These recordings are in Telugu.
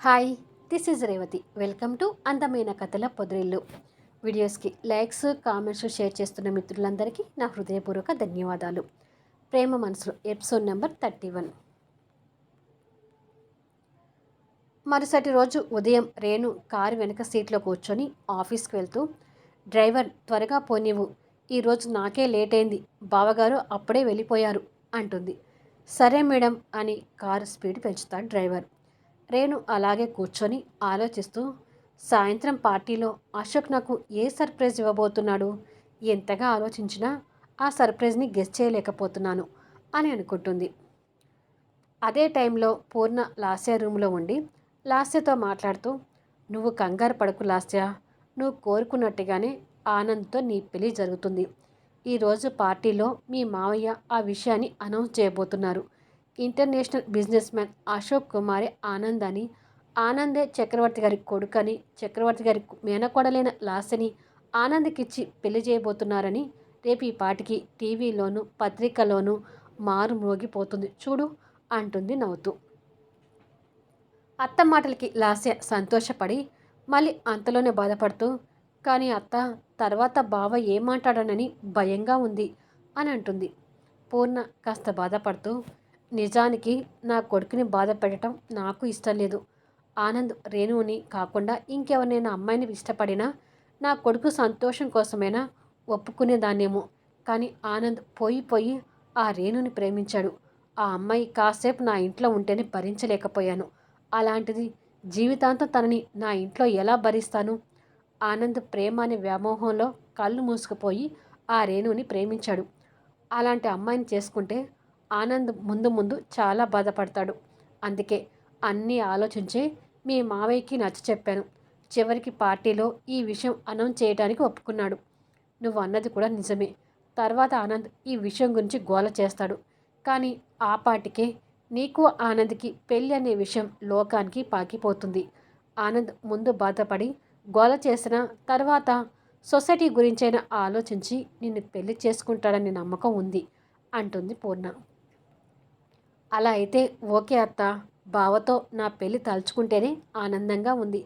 Hi, this is Revathi. Welcome to అందమైన కథల పొదరిల్లు. వీడియోస్కి లైక్స్, కామెంట్స్, షేర్ చేస్తున్న మిత్రులందరికీ నా హృదయపూర్వక ధన్యవాదాలు. ప్రేమ మనసులు ఎపిసోడ్ నెంబర్ 31. మరుసటి రోజు ఉదయం రేణు కారు వెనక సీట్లో కూర్చొని ఆఫీస్కి వెళ్తూ, డ్రైవర్ త్వరగా పోనివ్వు, ఈరోజు నాకే లేట్ అయింది, బావగారు అప్పుడే వెళ్ళిపోయారు అంటుంది. సరే మేడం అని కారు స్పీడ్ పెంచుతాడు డ్రైవర్. రేణు అలాగే కూర్చొని ఆలోచిస్తూ, సాయంత్రం పార్టీలో అశోక్ నాకు ఏ సర్ప్రైజ్ ఇవ్వబోతున్నాడు, ఎంతగా ఆలోచించినా ఆ సర్ప్రైజ్ని గెస్ చేయలేకపోతున్నాను అని అనుకుంటుంది. అదే టైంలో పూర్ణ లాస్య రూమ్లో ఉండి లాస్యతో మాట్లాడుతూ, నువ్వు కంగారు పడకు లాస్య, నువ్వు కోరుకున్నట్టుగానే ఆనంద్తో నీ పెళ్లి జరుగుతుంది. ఈరోజు పార్టీలో మీ మావయ్య ఆ విషయాన్ని అనౌన్స్ చేయబోతున్నారు. ఇంటర్నేషనల్ బిజినెస్ మ్యాన్ అశోక్ కుమారే ఆనంద్ అని, ఆనందే చక్రవర్తి గారి కొడుకని, చక్రవర్తి గారి మేనకోడలైన లాస్యని ఆనంద్కిచ్చి పెళ్లి చేయబోతున్నారని రేపు ఈ పాటికి టీవీలోనూ పత్రికలోనూ మారు మ్రోగిపోతుంది చూడు అంటుంది నవ్వుతూ. అత్త మాటలకి లాస్య సంతోషపడి మళ్ళీ అంతలోనే బాధపడుతూ, కానీ అత్త, తర్వాత బావ ఏమంటాడోనని భయంగా ఉంది అని అంటుంది. పూర్ణ కాస్త బాధపడుతూ, నిజానికి నా కొడుకుని బాధ పెట్టడం నాకు ఇష్టం లేదు. ఆనంద్ రేణువుని కాకుండా ఇంకెవరినైనా అమ్మాయిని ఇష్టపడినా నా కొడుకు సంతోషం కోసమైనా ఒప్పుకునేదాన్నేమో. కానీ ఆనంద్ పోయి ఆ రేణుని ప్రేమించాడు. ఆ అమ్మాయి కాసేపు నా ఇంట్లో ఉంటేనే భరించలేకపోయాను. అలాంటిది జీవితాంతం తనని నా ఇంట్లో ఎలా భరిస్తాను? ఆనంద్ ప్రేమ అనే వ్యామోహంలో కళ్ళు మూసుకుపోయి ఆ రేణుని ప్రేమించాడు. అలాంటి అమ్మాయిని చేసుకుంటే ఆనంద్ ముందు ముందు చాలా బాధపడతాడు. అందుకే అన్నీ ఆలోచించే మీ మావయ్యకి నచ్చ చెప్పాను. చివరికి పార్టీలో ఈ విషయం అనౌన్స్ చేయడానికి ఒప్పుకున్నాడు. నువ్వు అన్నది కూడా నిజమే. తర్వాత ఆనంద్ ఈ విషయం గురించి గోల చేస్తాడు. కానీ ఆ పాటికే నీకు ఆనంద్కి పెళ్ళి అనే విషయం లోకానికి పాకిపోతుంది. ఆనంద్ ముందు బాధపడి గోల చేసిన తర్వాత సొసైటీ గురించైనా ఆలోచించి నిన్ను పెళ్లి చేసుకుంటాడని నమ్మకం ఉంది అంటుంది పూర్ణ. అలా అయితే ఓకే అత్త, బావతో నా పెళ్లి తలుచుకుంటేనే ఆనందంగా ఉంది.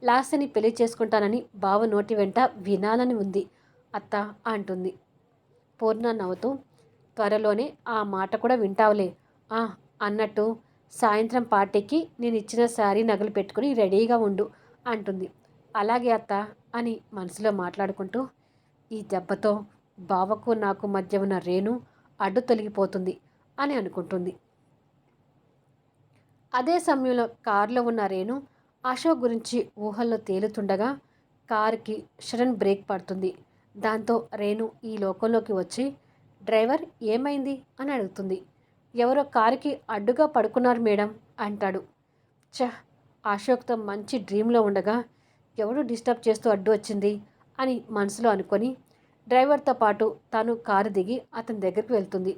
లాస్యని పెళ్లి చేసుకుంటానని బావ నోటి వెంట వినాలని ఉంది అత్త అంటుంది. పూర్ణ నవ్వుతూ, త్వరలోనే ఆ మాట కూడా వింటావులే. ఆ అన్నట్టు సాయంత్రం పార్టీకి నేను ఇచ్చిన శారీ నగలు పెట్టుకుని రెడీగా ఉండు అంటుంది. అలాగే అత్త అని మనసులో మాట్లాడుకుంటూ, ఈ దెబ్బతో బావకు నాకు మధ్య ఉన్న రేణు అడ్డు తొలగిపోతుంది అని అనుకుంటుంది. అదే సమయంలో కారులో ఉన్న రేణు అశోక్ గురించి ఊహల్లో తేలుతుండగా కారుకి సడన్ బ్రేక్ పడుతుంది. దాంతో రేణు ఈ లోకంలోకి వచ్చి, డ్రైవర్ ఏమైంది అని అడుగుతుంది. ఎవరో కారుకి అడ్డుగా పడుకున్నారు మేడం అంటాడు. ఛ, అశోక్తో మంచి డ్రీమ్లో ఉండగా ఎవడు డిస్టర్బ్ చేస్తూ అడ్డు వచ్చింది అని మనసులో అనుకొని డ్రైవర్తో పాటు తను కారు దిగి అతని దగ్గరికి వెళ్తుంది.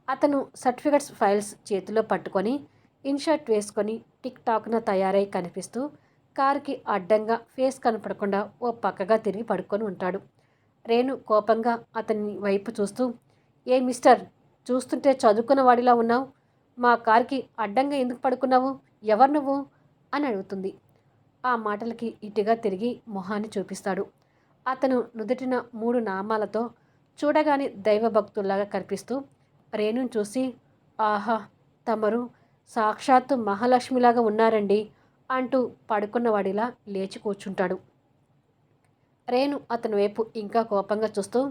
అతను సర్టిఫికెట్స్ ఫైల్స్ చేతిలో పట్టుకొని ఇన్షర్ట్ వేసుకొని టిక్ టాక్న తయారై కనిపిస్తూ కారుకి అడ్డంగా ఫేస్ కనపడకుండా ఓ పక్కగా తిరిగి పడుకొని ఉంటాడు. రేణు కోపంగా అతని వైపు చూస్తూ, ఏ మిస్టర్, చూస్తుంటే చదువుకున్న వాడిలా ఉన్నావు, మా కార్కి అడ్డంగా ఎందుకు పడుకున్నావు, ఎవరు నువ్వు అని అడుగుతుంది. ఆ మాటలకి ఇటుగా తిరిగి మొహాన్ని చూపిస్తాడు. అతను నుదుటిన 3 నామాలతో చూడగానే దైవభక్తుల్లాగా కనిపిస్తూ రేణుని చూసి, ఆహా, తమరు సాక్షాత్తు మహాలక్ష్మిలాగా ఉన్నారండి అంటూ పడుకున్నవాడిలా లేచి కూర్చుంటాడు. రేణు అతని వైపు ఇంకా కోపంగా చూస్తూ,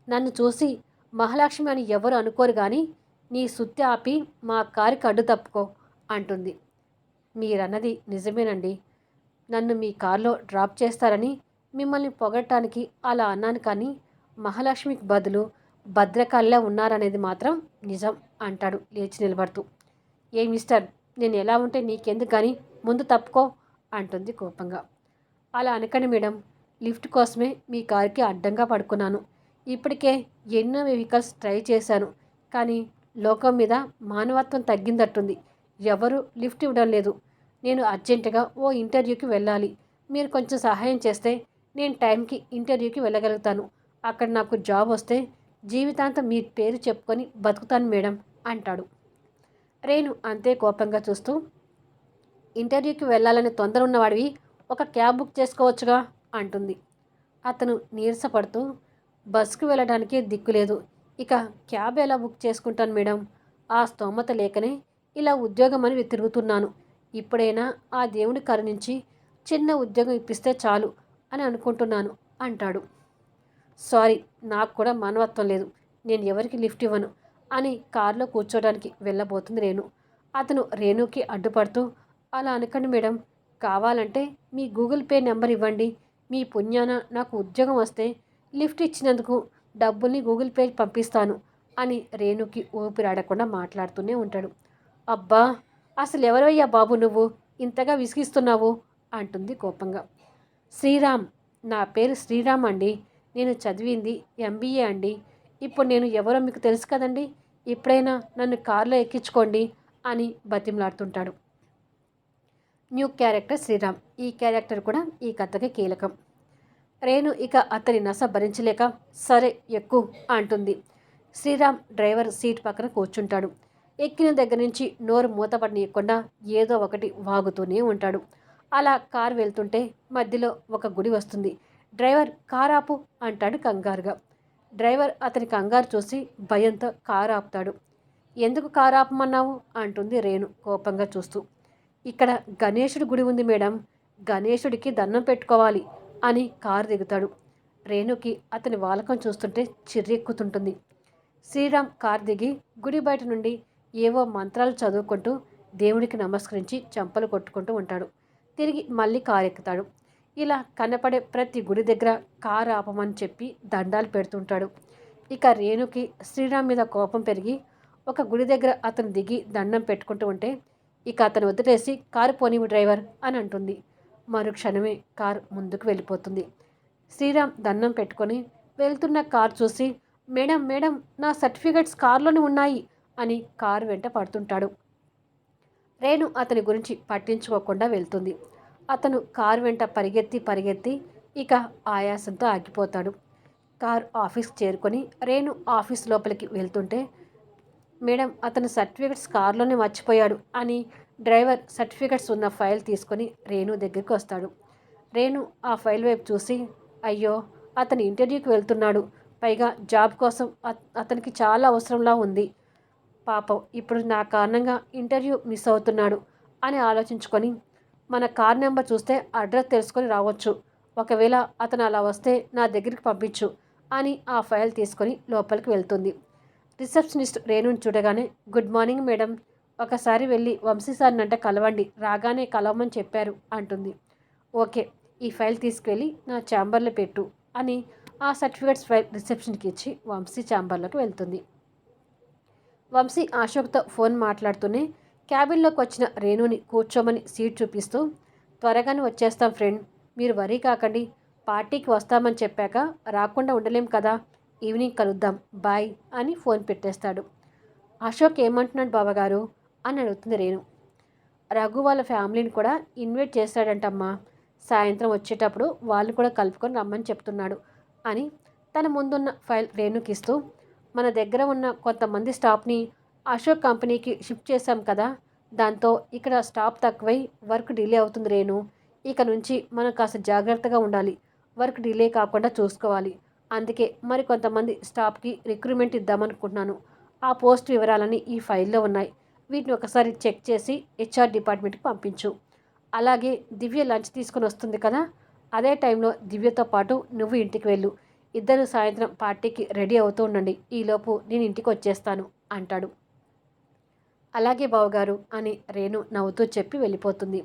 నన్ను చూసి మహాలక్ష్మి అని ఎవరు అనుకోరు కానీ నీ సుత్తి ఆపి మా కారుకి అడ్డు తప్పుకో అంటుంది. మీరన్నది నిజమేనండి. నన్ను మీ కారులో డ్రాప్ చేస్తారని మిమ్మల్ని పొగడటానికి అలా అన్నాను, కానీ మహాలక్ష్మికి బదులు భద్రకాళిలా ఉన్నారనేది మాత్రం నిజం అంటాడు లేచి నిలబడుతూ. ఏ మిస్టర్, నేను ఎలా ఉంటే నీకెందుకు కానీ ముందు తప్పుకో అంటుంది కోపంగా. అలా అనకండి మేడం, లిఫ్ట్ కోసమే మీ కారుకి అడ్డంగా పడుకున్నాను. ఇప్పటికే ఎన్నో వెహికల్స్ ట్రై చేశాను, కానీ లోకం మీద మానవత్వం తగ్గిందట్టుంది. ఎవరు లిఫ్ట్ ఇవ్వడం లేదు. నేను అర్జెంటుగా ఓ ఇంటర్వ్యూకి వెళ్ళాలి. మీరు కొంచెం సహాయం చేస్తే నేను టైంకి ఇంటర్వ్యూకి వెళ్ళగలుగుతాను. అక్కడ నాకు జాబ్ వస్తే జీవితాంతం మీ పేరు చెప్పుకొని బతుకుతాను మేడం అంటాడు. రేణు అంతే కోపంగా చూస్తూ, ఇంటర్వ్యూకి వెళ్ళాలని తొందర ఉన్నవాడివి ఒక క్యాబ్ బుక్ చేసుకోవచ్చుగా అంటుంది. అతను నీరసపడుతూ బస్సుకు వెళ్ళడానికి దిక్కులేదు, ఇక క్యాబ్ ఎలా బుక్ చేసుకుంటాను మేడం, ఆ స్తోమత లేకనే ఇలా ఉద్యోగం అని తిరుగుతున్నాను. ఇప్పుడైనా ఆ దేవుడి కరుణించి చిన్న ఉద్యోగం ఇప్పిస్తే చాలు అని అనుకుంటున్నాను అంటాడు. సారీ, నాకు కూడా మానవత్వం లేదు, నేను ఎవరికి లిఫ్ట్ ఇవ్వను అని కారులో కూర్చోడానికి వెళ్ళబోతుంది రేణు. అతను రేణుకి అడ్డుపడుతూ అలా అనకండి మేడం, కావాలంటే మీ గూగుల్ పే నెంబర్ ఇవ్వండి, మీ పుణ్యాన నాకు ఉద్యోగం వస్తే లిఫ్ట్ ఇచ్చినందుకు డబ్బుల్ని గూగుల్ పే పంపిస్తాను అని రేణుకి ఊపిరాడకుండా మాట్లాడుతూనే ఉంటాడు. అబ్బా, అసలు ఎవరయ్యా బాబు నువ్వు, ఇంతగా విసిగిస్తున్నావు అంటుంది కోపంగా. శ్రీరామ్, నా పేరు శ్రీరామ్ అండి, నేను చదివింది ఎంబీఏ అండి. ఇప్పుడు నేను ఎవరో మీకు తెలుసు కదండి, ఇప్పుడైనా నన్ను కారులో ఎక్కించుకోండి అని బతిమలాడుతుంటాడు. New character Sriram. ఈ క్యారెక్టర్ కూడా ఈ కథకి కీలకం. రేణు ఇక అతని నస భరించలేక సరే ఎక్కు అంటుంది. శ్రీరామ్ డ్రైవర్ సీట్ పక్కన కూర్చుంటాడు. ఎక్కిన దగ్గర నుంచి నోరు మూతపడనీయకుండా ఏదో ఒకటి వాగుతూనే ఉంటాడు. అలా కారు వెళ్తుంటే మధ్యలో ఒక గుడి వస్తుంది. డ్రైవర్ కారు ఆపు అంటాడు కంగారుగా. డ్రైవర్ అతని కంగారు చూసి భయంతో కారు ఆపుతాడు. ఎందుకు కారు ఆపమన్నావు అంటుంది రేణు కోపంగా చూస్తూ. ఇక్కడ గణేశుడి గుడి ఉంది మేడం, గణేశుడికి దండం పెట్టుకోవాలి అని కారు దిగుతాడు. రేణుకి అతని వాలకం చూస్తుంటే చిర్రెక్కుతుంటుంది. శ్రీరామ్ కారు దిగి గుడి బయట నుండి ఏవో మంత్రాలు చదువుకుంటూ దేవుడికి నమస్కరించి చెంపలు కొట్టుకుంటూ ఉంటాడు. తిరిగి మళ్ళీ కారు ఎక్కుతాడు. ఇలా కనపడే ప్రతి గుడి దగ్గర కారు ఆపమని చెప్పి దండాలు పెడుతుంటాడు. ఇక రేణుకి శ్రీరామ్ మీద కోపం పెరిగి ఒక గుడి దగ్గర అతను దిగి దండం పెట్టుకుంటూ ఉంటే ఇక అతను వదిలేసి కారు పోనివ్వు డ్రైవర్ అని అంటుంది. మరుక్షణమే కారు ముందుకు వెళ్ళిపోతుంది. శ్రీరామ్ దండం పెట్టుకొని వెళ్తున్న కారు చూసి మేడం మేడం, నా సర్టిఫికెట్స్ కారులోనే ఉన్నాయి అని కారు వెంట పడుతుంటాడు. రేణు అతని గురించి పట్టించుకోకుండా వెళ్తుంది. అతను కారు వెంట పరిగెత్తి పరిగెత్తి ఇక ఆయాసంతో ఆగిపోతాడు. కారు ఆఫీస్కి చేరుకొని రేణు ఆఫీస్ లోపలికి వెళ్తుంటే మేడం, అతను సర్టిఫికెట్స్ కారులోనే మర్చిపోయాడు అని డ్రైవర్ సర్టిఫికెట్స్ ఉన్న ఫైల్ తీసుకొని రేణు దగ్గరికి వస్తాడు. రేణు ఆ ఫైల్ వైపు చూసి అయ్యో, అతను ఇంటర్వ్యూకి వెళ్తున్నాడు, పైగా జాబ్ కోసం అతనికి చాలా అవసరంలా ఉంది, పాపం ఇప్పుడు నా కారణంగా ఇంటర్వ్యూ మిస్ అవుతున్నాడు అని ఆలోచించుకొని మన కార్ నెంబర్ చూస్తే అడ్రస్ తెలుసుకొని రావచ్చు, ఒకవేళ అతను అలా వస్తే నా దగ్గరికి పంపించు అని ఆ ఫైల్ తీసుకొని లోపలికి వెళ్తుంది. రిసెప్షనిస్ట్ రేణుని చూడగానే గుడ్ మార్నింగ్ మేడం, ఒకసారి వెళ్ళి వంశీ సార్నంట కలవండి, రాగానే కలవమని చెప్పారు అంటుంది. ఓకే, ఈ ఫైల్ తీసుకువెళ్ళి నా ఛాంబర్లో పెట్టు అని ఆ సర్టిఫికేట్స్ ఫైల్ రిసెప్షన్కి ఇచ్చి వంశీ ఛాంబర్లోకి వెళ్తుంది. వంశీ అశోక్తో ఫోన్ మాట్లాడుతూనే క్యాబిన్లోకి వచ్చిన రేణుని కూర్చోమని సీట్ చూపిస్తూ త్వరగానే వచ్చేస్తాం ఫ్రెండ్, మీరు వరీ కాకండి, పార్టీకి వస్తామని చెప్పాక రాకుండా ఉండలేం కదా, ఈవినింగ్ కలుద్దాం, బాయ్ అని ఫోన్ పెట్టేస్తాడు. అశోక్ ఏమంటున్నాడు బావగారు అని అడుగుతుంది రేణు. రఘు వాళ్ళ ఫ్యామిలీని కూడా ఇన్వైట్ చేశాడంటమ్మా, సాయంత్రం వచ్చేటప్పుడు వాళ్ళు కూడా కలుపుకొని రమ్మని చెప్తున్నాడు అని తన ముందున్న ఫైల్ రేణుకిస్తూ, మన దగ్గర ఉన్న కొంతమంది స్టాఫ్ని అశోక్ కంపెనీకి షిఫ్ట్ చేశాం కదా, దాంతో ఇక్కడ స్టాఫ్ తక్కువై వర్క్ డిలే అవుతుంది రేణు, ఇక నుంచి మనం కాస్త జాగ్రత్తగా ఉండాలి, వర్క్ డిలే కాకుండా చూసుకోవాలి, అందుకే మరి కొంతమంది స్టాఫ్కి రిక్రూట్మెంట్ ఇద్దామనుకుంటున్నాను, ఆ పోస్ట్ వివరాలన్నీ ఈ ఫైల్లో ఉన్నాయి, వీటిని ఒకసారి చెక్ చేసి హెచ్ఆర్ డిపార్ట్మెంట్కి పంపించు, అలాగే దివ్య లంచ్ తీసుకొని వస్తుంది కదా, అదే టైంలో దివ్యతో పాటు నువ్వు ఇంటికి వెళ్ళు, ఇద్దరు సాయంత్రం పార్టీకి రెడీ అవుతూ ఉండండి, ఈలోపు నేను ఇంటికి వచ్చేస్తాను అంటాడు. అలాగే బావగారు అని రేణు నవ్వుతూ చెప్పి వెళ్ళిపోతుంది.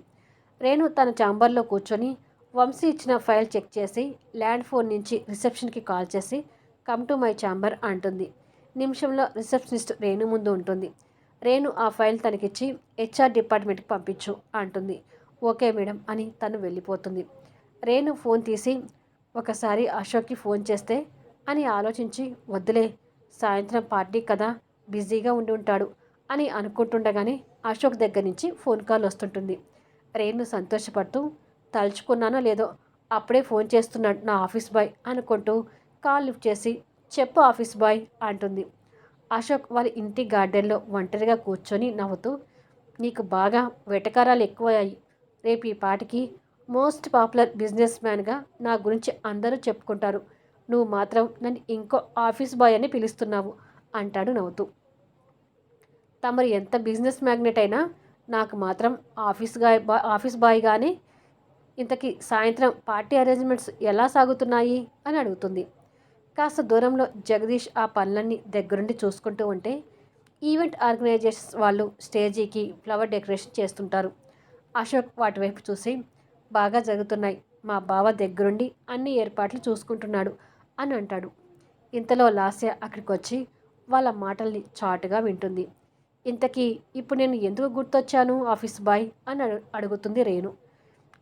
రేణు తన ఛాంబర్లో కూర్చొని వంశీ ఇచ్చిన ఫైల్ చెక్ చేసి ల్యాండ్ ఫోన్ నుంచి రిసెప్షన్కి కాల్ చేసి కమ్ టు మై ఛాంబర్ అంటుంది. నిమిషంలో రిసెప్షనిస్ట్ రేణు ముందు ఉంటుంది. రేణు ఆ ఫైల్ తనకిచ్చి హెచ్ఆర్ డిపార్ట్మెంట్కి పంపించు అంటుంది. ఓకే మేడం అని తను వెళ్ళిపోతుంది. రేణు ఫోన్ తీసి ఒకసారి అశోక్కి ఫోన్ చేస్తే అని ఆలోచించి వద్దులే, సాయంత్రం పార్టీ కదా, బిజీగా ఉండి ఉంటాడు అని అనుకుంటుండగానే అశోక్ దగ్గర నుంచి ఫోన్ కాల్ వస్తుంటుంది. రేణు సంతోషపడుతూ తలుచుకున్నానో లేదో అప్పుడే ఫోన్ చేస్తున్నాడు నా ఆఫీస్ బాయ్ అనుకుంటూ కాల్ లిఫ్ట్ చేసి చెప్పు ఆఫీస్ బాయ్ అంటుంది. అశోక్ వాళ్ళ ఇంటి గార్డెన్లో ఒంటరిగా కూర్చొని నవ్వుతూ నీకు బాగా వెటకారాలు ఎక్కువయ్యాయి. రేపు ఈ పాటికి మోస్ట్ పాపులర్ బిజినెస్ మ్యాన్గా నా గురించి అందరూ చెప్పుకుంటారు. నువ్వు మాత్రం నన్ను ఇంకో ఆఫీస్ బాయ్ అని పిలుస్తున్నావు అంటాడు నవ్వుతూ. తమరు ఎంత బిజినెస్ మ్యాగ్నెట్ అయినా నాకు మాత్రం ఆఫీస్ బాయ్ కానీ. ఇంతకీ సాయంత్రం పార్టీ అరేంజ్మెంట్స్ ఎలా సాగుతున్నాయి అని అడుగుతుంది. కాస్త దూరంలో జగదీష్ ఆ పనులన్నీ దగ్గరుండి చూసుకుంటూ ఉంటే ఈవెంట్ ఆర్గనైజేషన్స్ వాళ్ళు స్టేజీకి ఫ్లవర్ డెకరేషన్ చేస్తుంటారు. అశోక్ వాటి వైపు చూసి బాగా జరుగుతున్నాయి, మా బావ దగ్గరుండి అన్ని ఏర్పాట్లు చూసుకుంటున్నాడు అని అంటాడు. ఇంతలో లాస్య అక్కడికి వచ్చి వాళ్ళ మాటల్ని చాటుగా వింటుంది. ఇంతకీ ఇప్పుడు నేను ఎందుకు గుర్తొచ్చాను ఆఫీస్ బాయ్ అని అడుగుతుంది రేణు.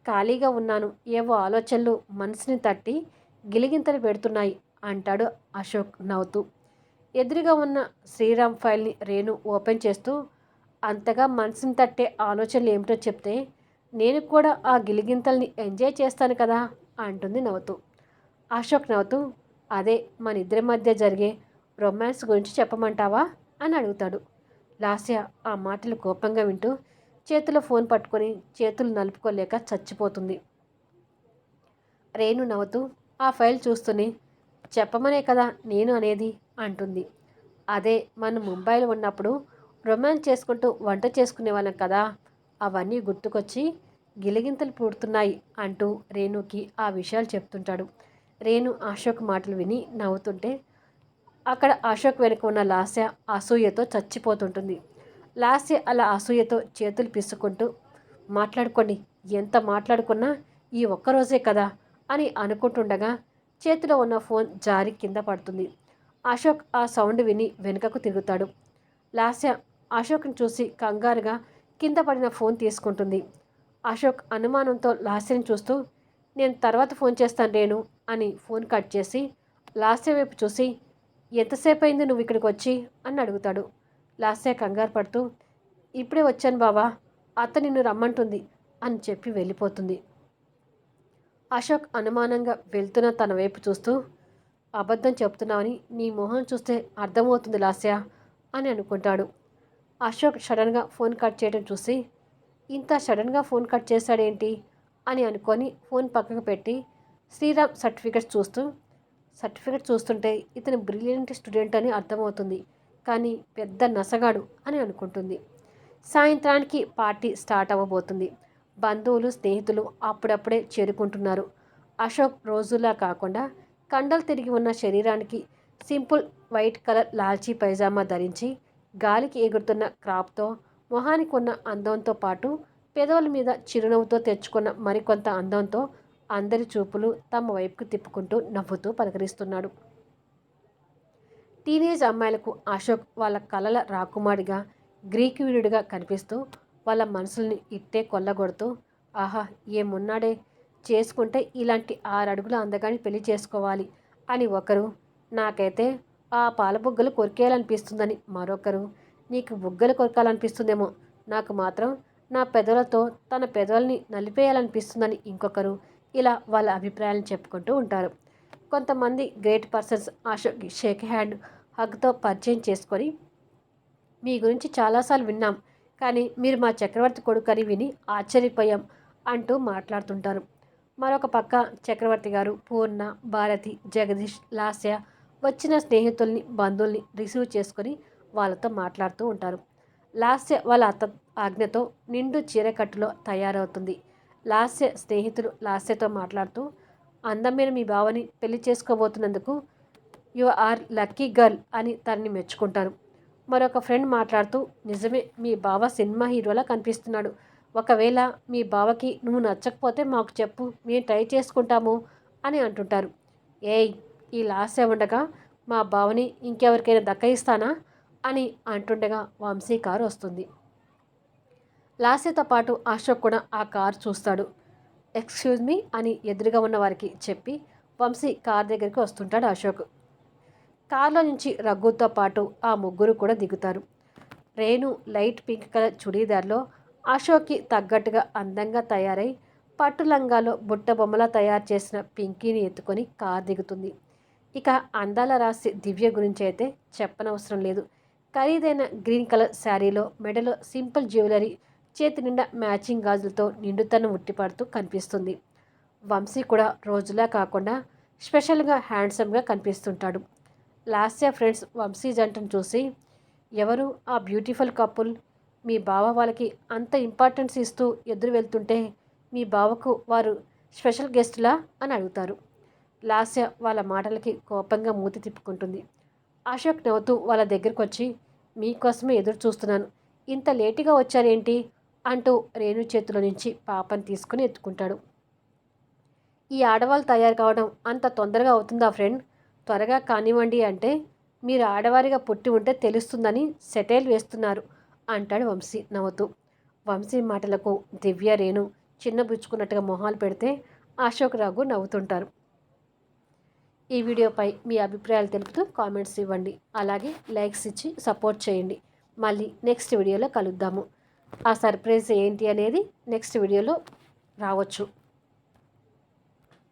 ఖాళీగా ఉన్నాను, ఏవో ఆలోచనలు మనసుని తట్టి గిలిగింతలు పెడుతున్నాయి అంటాడు అశోక్ నవ్వుతూ. ఎదురుగా ఉన్న శ్రీరామ్ ఫైల్ని రేణు ఓపెన్ చేస్తూ, అంతగా మనసుని తట్టే ఆలోచనలు ఏమిటో చెప్తే నేను కూడా ఆ గిలిగింతల్ని ఎంజాయ్ చేస్తాను కదా అంటుంది నవ్వుతూ. అశోక్ నవ్వుతూ, అదే మన ఇద్దరి మధ్య జరిగే రొమాన్స్ గురించి చెప్పమంటావా అని అడుగుతాడు. లాస్య ఆ మాటలు కోపంగా వింటూ చేతిలో ఫోన్ పట్టుకొని చేతులు నలుపుకోలేక చచ్చిపోతుంది. రేణు నవ్వుతూ ఆ ఫైల్ చూస్తూనే, చెప్పమనే కదా నేను అనేది అంటుంది. అదే మనం ముంబైలో ఉన్నప్పుడు రొమాన్స్ చేసుకుంటూ వంట చేసుకునే వాళ్ళం కదా, అవన్నీ గుర్తుకొచ్చి గిలిగింతలు పుడుతున్నాయి అంటూ రేణుకి ఆ విషయాలు చెప్తుంటాడు. రేణు అశోక్ మాటలు విని నవ్వుతుంటే అక్కడ అశోక్ వెనుక ఉన్న లాస్య అసూయతో చచ్చిపోతుంటుంది. లాస్య అలా అసూయతో చేతులు పిసుకుంటూ, మాట్లాడుకోండి, ఎంత మాట్లాడుకున్నా ఈ ఒక్కరోజే కదా అని అనుకుంటుండగా చేతిలో ఉన్న ఫోన్ జారి కింద పడుతుంది. అశోక్ ఆ సౌండ్ విని వెనుకకు తిరుగుతాడు. లాస్య అశోక్ని చూసి కంగారుగా కింద పడిన ఫోన్ తీసుకుంటుంది. అశోక్ అనుమానంతో లాస్యని చూస్తూ, నేను తర్వాత ఫోన్ చేస్తాను రేణు అని ఫోన్ కట్ చేసి లాస్య వైపు చూసి, ఎంతసేపు అయింది నువ్వు ఇక్కడికి వచ్చి అని అడుగుతాడు. లాస్య కంగారు పడుతూ, ఇప్పుడే వచ్చాను బావా, అత్త నిన్ను రమ్మంటుంది అని చెప్పి వెళ్ళిపోతుంది. అశోక్ అనుమానంగా వెళ్తున్న తన వైపు చూస్తూ, అబద్ధం చెప్తున్నావని నీ మొహం చూస్తే అర్థమవుతుంది లాస్య అని అనుకుంటాడు. అశోక్ సడన్గా ఫోన్ కట్ చేయడం చూసి, ఇంత సడన్గా ఫోన్ కట్ చేశాడేంటి అని అనుకొని ఫోన్ పక్కకు పెట్టి శ్రీరామ్ సర్టిఫికెట్ చూస్తుంటే ఇతను బ్రిలియంట్ స్టూడెంట్ అని అర్థమవుతుంది, కానీ పెద్ద నసగాడు అని అనుకుంటుంది. సాయంత్రానికి పార్టీ స్టార్ట్ అవ్వబోతుంది. బంధువులు స్నేహితులు అప్పుడప్పుడే చేరుకుంటున్నారు. అశోక్ రోజులా కాకుండా కండలు తిరిగి ఉన్న శరీరానికి సింపుల్ వైట్ కలర్ లాల్చీ పైజామా ధరించి గాలికి ఎగురుతున్న క్రాప్తో మొహానికి ఉన్న అందంతో పాటు పెదవుల మీద చిరునవ్వుతో తెచ్చుకున్న మరికొంత అందంతో అందరి చూపులు తమ వైపుకు తిప్పుకుంటూ నవ్వుతూ పలకరిస్తున్నాడు. టీనేజ్ అమ్మాయిలకు అశోక్ వాళ్ళ కలల రాకుమారిగా గ్రీకు వీరుడిగా కనిపిస్తూ వాళ్ళ మనసుల్ని ఇట్టే కొల్లగొడుతూ, ఆహా ఏమున్నాడే, చేసుకుంటే ఇలాంటి 6 అడుగుల అందగాన్ని పెళ్లి చేసుకోవాలి అని ఒకరు, నాకైతే ఆ పాల బుగ్గలు కొరికేయాలనిపిస్తుందని మరొకరు, నీకు బుగ్గలు కొరకాలనిపిస్తుందేమో, నాకు మాత్రం నా పెదవులతో తన పెదవుల్ని నలిపేయాలనిపిస్తుందని ఇంకొకరు, ఇలా వాళ్ళ అభిప్రాయాలను చెప్పుకుంటూ ఉంటారు. కొంతమంది గ్రేట్ పర్సన్స్ అశోక్కి షేక్ హ్యాండ్ హగ్తో పరిచయం చేసుకొని, మీ గురించి చాలాసార్లు విన్నాం, కానీ మీరు మా చక్రవర్తి కొడుకని విని ఆశ్చర్యపోయాం అంటూ మాట్లాడుతుంటారు. మరొక పక్క చక్రవర్తి గారు, పూర్ణ, భారతి, జగదీష్, లాస్య వచ్చిన స్నేహితుల్ని బంధువుల్ని రిసీవ్ చేసుకొని వాళ్ళతో మాట్లాడుతూ ఉంటారు. లాస్య వాళ్ళ అత్త ఆజ్ఞతో నిండు చీరకట్టులో తయారవుతుంది. లాస్య స్నేహితులు లాస్యతో మాట్లాడుతూ, అందమైన మీ బావని పెళ్లి చేసుకోబోతున్నందుకు యు ఆర్ లక్కీ గర్ల్ అని తనని మెచ్చుకుంటారు. మరొక ఫ్రెండ్ మాట్లాడుతూ, నిజమే, మీ బావ సినిమా హీరోలా కనిపిస్తున్నాడు, ఒకవేళ మీ బావకి నువ్వు నచ్చకపోతే మాకు చెప్పు, మేము ట్రై చేసుకుంటాము అని అంటుంటారు. ఏయ్, ఈ లాస్య ఉండగా మా బావని ఇంకెవరికైనా దక్కయిస్తానా అని అంటుండగా వంశీ కారు వస్తుంది. లాస్యతో పాటు అశోక్ కూడా ఆ కారు చూస్తాడు. ఎక్స్క్యూజ్ మీ అని ఎదురుగా ఉన్న వారికి చెప్పి వంశీ కార్ దగ్గరికి వస్తుంటాడు అశోక్. కారులో నుంచి రఘుతో పాటు ఆ ముగ్గురు కూడా దిగుతారు. రేణు లైట్ పింక్ కలర్ చుడీదార్లో అశోక్కి తగ్గట్టుగా అందంగా తయారై పట్టు లంగాలో బుట్ట బొమ్మలా తయారు చేసిన పింకీని ఎత్తుకొని కార్ దిగుతుంది. ఇక అందాల రాశి దివ్య గురించి అయితే చెప్పనవసరం లేదు. ఖరీదైన గ్రీన్ కలర్ శారీలో మెడలో సింపుల్ జ్యువెలరీ, చేతి నిండా మ్యాచింగ్ గాజులతో నిండుతనం ఉట్టిపడుతూ కనిపిస్తుంది. వంశీ కూడా రోజులా కాకుండా స్పెషల్గా హ్యాండ్సమ్గా కనిపిస్తుంటాడు. లాస్య ఫ్రెండ్స్ వంశీ జంటను చూసి, ఎవరు ఆ బ్యూటిఫుల్ కపుల్, మీ బావ వాళ్ళకి అంత ఇంపార్టెన్స్ ఇస్తూ ఎదురు వెళ్తుంటే మీ బావకు వారు స్పెషల్ గెస్టులా అని అడుగుతారు. లాస్య వాళ్ళ మాటలకి కోపంగా మూతి తిప్పుకుంటుంది. అశోక్ నవ్వుతూ వాళ్ళ దగ్గరకు వచ్చి, మీకోసమే ఎదురు చూస్తున్నాను, ఇంత లేటుగా వచ్చారేంటి అంటూ రేణు చేతిలో నుంచి పాపని తీసుకుని ఎత్తుకుంటాడు. ఈ ఆడవాళ్ళు తయారు కావడం అంత తొందరగా అవుతుందా ఫ్రెండ్? త్వరగా కానివ్వండి అంటే మీరు ఆడవారిగా పుట్టి ఉంటే తెలుస్తుందని సెటైల్ వేస్తున్నారు అంటాడు వంశీ నవ్వుతూ. వంశీ మాటలకు దివ్య రేణు చిన్నబుచ్చుకున్నట్టుగా మొహాలు పెడితే అశోక్ రాఘు నవ్వుతుంటారు. ఈ వీడియోపై మీ అభిప్రాయాలు తెలుపుతూ కామెంట్స్ ఇవ్వండి. అలాగే లైక్స్ ఇచ్చి సపోర్ట్ చేయండి. మళ్ళీ నెక్స్ట్ వీడియోలో కలుద్దాము. ఆ సర్ప్రైజ్ ఏంటి అనేది నెక్స్ట్ వీడియోలో రావచ్చు.